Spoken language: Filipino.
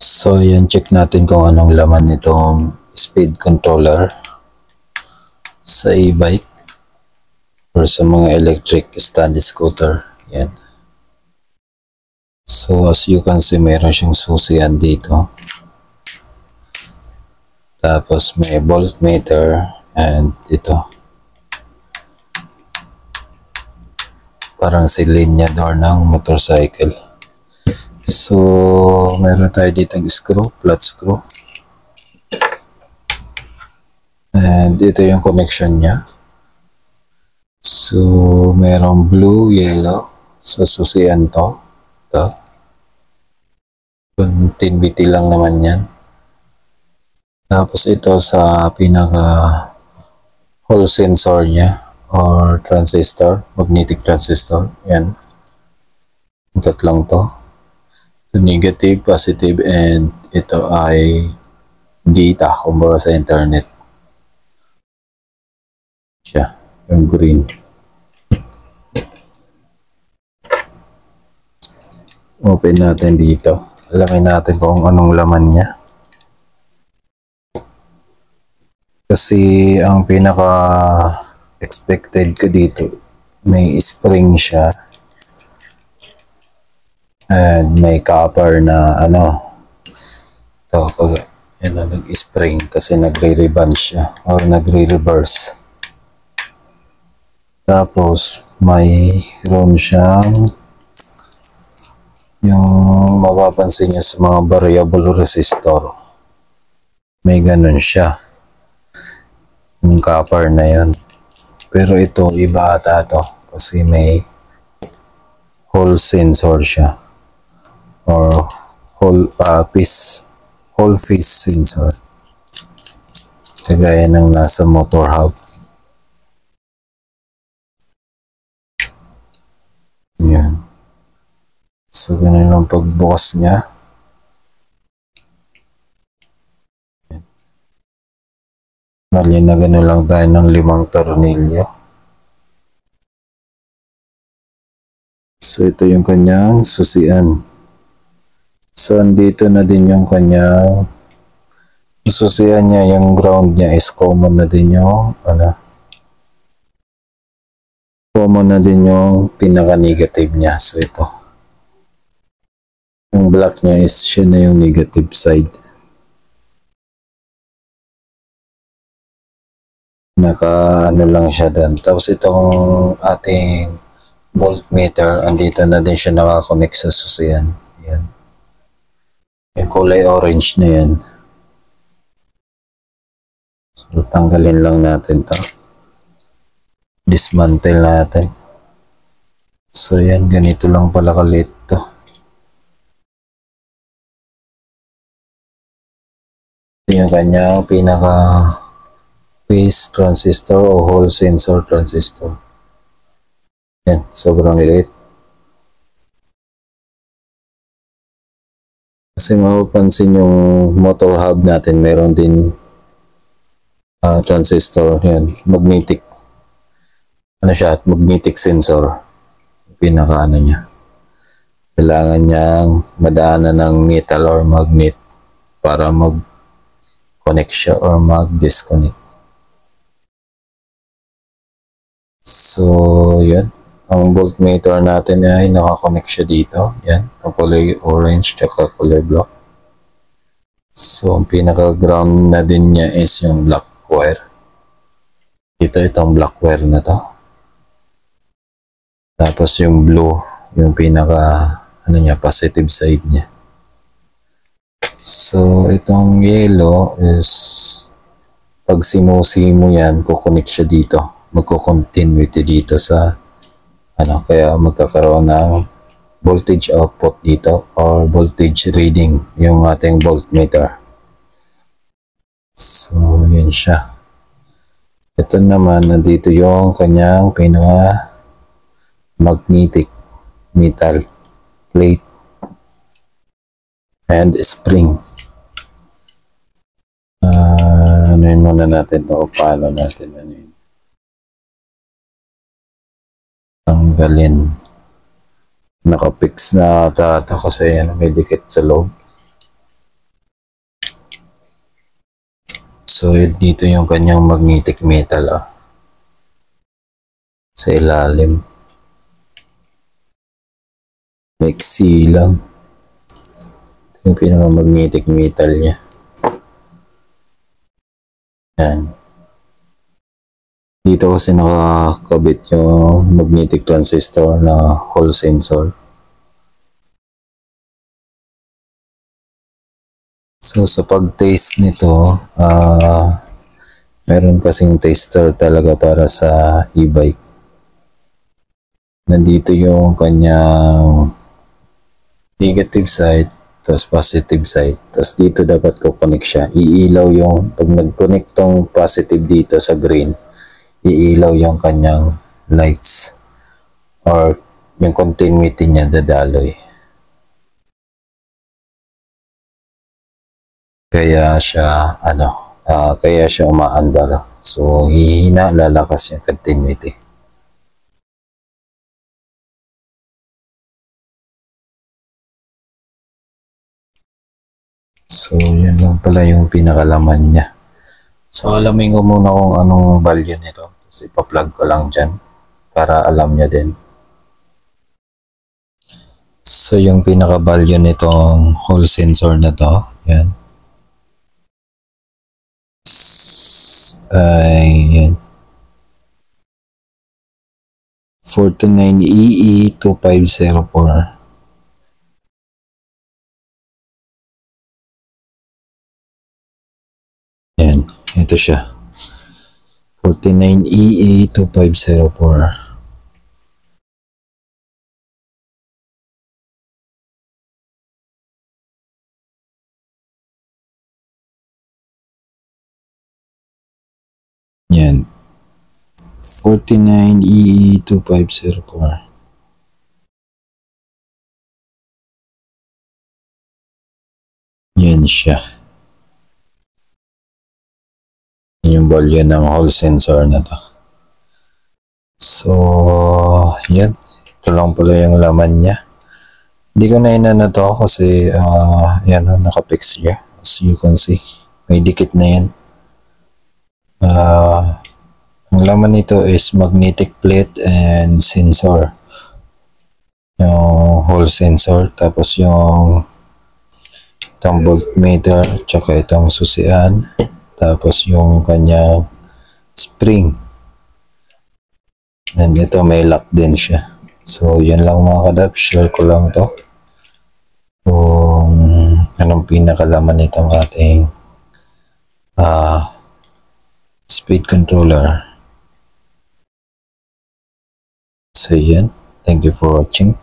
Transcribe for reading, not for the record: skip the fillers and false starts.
So yan, check natin kung anong laman nitong speed controller sa e-bike or sa mga electric stand scooter. Yan. So as you can see, mayroon siyang susian dito. Tapos may voltmeter and ito. Parang silinyador ng motorcycle. So, meron tayo ditong screw, flat screw. And ito yung connection niya. So, merong blue, yellow. So, susian to. Ito. Continuity lang naman yan. Tapos ito sa pinaka hall sensor niya or transistor, magnetic transistor. Yan. Tatlong to. Ito negative, positive, and ito ay data, kumbaga sa internet. Siya, yung green. Open natin dito. Alamin natin kung anong laman niya. Kasi ang pinaka expected ko dito, may spring siya. And may copper na ito, yan na nag-spring kasi nagre-rebound siya or nagre-reverse. Tapos mayroon siyang yung mapapansin niyo sa mga variable resistor. May ganun siya. Yung copper na yun. Pero ito, iba ata to kasi may hall sensor siya. Or whole phase sensor, kagaya ng nasa motor hub. Yan. So ganun ang pagbukas niya. Mali na gano'n lang tayo ng 5 tornilyo. So ito yung kanyang susian. So, andito na din yung kanyang susian niya, yung ground niya is common na din yung common na din yung pinaka-negative niya. So, ito. Yung black niya is siya na yung negative side. Naka lang siya doon. Tapos itong ating voltmeter, andito na din siya nakakonect sa susian. Yan. Yung kulay orange na yan. So, tanggalin lang natin to. Dismantle natin. So, yan. Ganito lang pala kalit to. Yung kanyang pinaka phase transistor o hall sensor transistor. Yan. Sobrang liit. Kasi mapapansin yung motor hub natin, meron din transistor, yan, magnetic, siya, magnetic sensor, pinaka niya. Kailangan niyang madaanan ng metal or magnet para mag-connect siya or mag-disconnect. So, yan. Ang voltmeter natin ay nakakonect siya dito. Yan. Ang kulay orange tsaka kulay black. So, ang pinaka-ground na din niya is yung black wire. Dito, itong black wire na to. Tapos yung blue, yung pinaka, niya, positive side niya. So, itong yellow is, pag sinusi mo yan, kukonek siya dito. Magko-continuity dito sa kaya magkakaroon ng voltage output dito or voltage reading yung ating voltmeter. So, yun siya. Ito naman, nandito yung kanyang pinaka magnetic metal plate and spring. Yun muna natin ito. Paano natin yun? Tanggalin. Nakapix na ata kasi may dikit sa loob. So, dito yung kanyang magnetic metal sa ilalim. Maiksi lang. Ito yung pinaka-magnetic metal niya. Yan. Dito kasi nakakabit yung magnetic transistor na Hall sensor. So sa pag-taste nito, meron kasing taster talaga para sa e-bike. Nandito yung kanyang negative side, tapos positive side. Tapos dito dapat ko-connect siya. Iilaw yung, pag nag-connect tong positive dito sa green, iilaw yung kanyang lights or yung continuity niya dadaloy. Kaya siya kaya siya umaandar. So hihina, lalakas yung continuity. So yun lang pala yung pinakalaman niya. So alamin ko muna kung anong value nito. Tapos ipa-plug ko lang dyan para alam niya din. So yung pinaka-value nitong Hall sensor na to, yan. Yan. 49EE2504. Yan, ito siya. 49EE2504. Yan. 49EE2504. Yan siya. Yan yung value ng Hall sensor na to. So, yan. Ito lang pala yung laman niya. Hindi ko na inano to kasi yan, nakapix siya. As you can see, may dikit na yan. Ang laman nito is magnetic plate and sensor. Yung Hall sensor, tapos yung itong voltmeter, tsaka itong susian, tapos yung kanyang spring. And ito may lock din siya. So yan lang mga kadap, share ko lang to kung anong pinakalaman nitong ating speed controller. So yan, thank you for watching.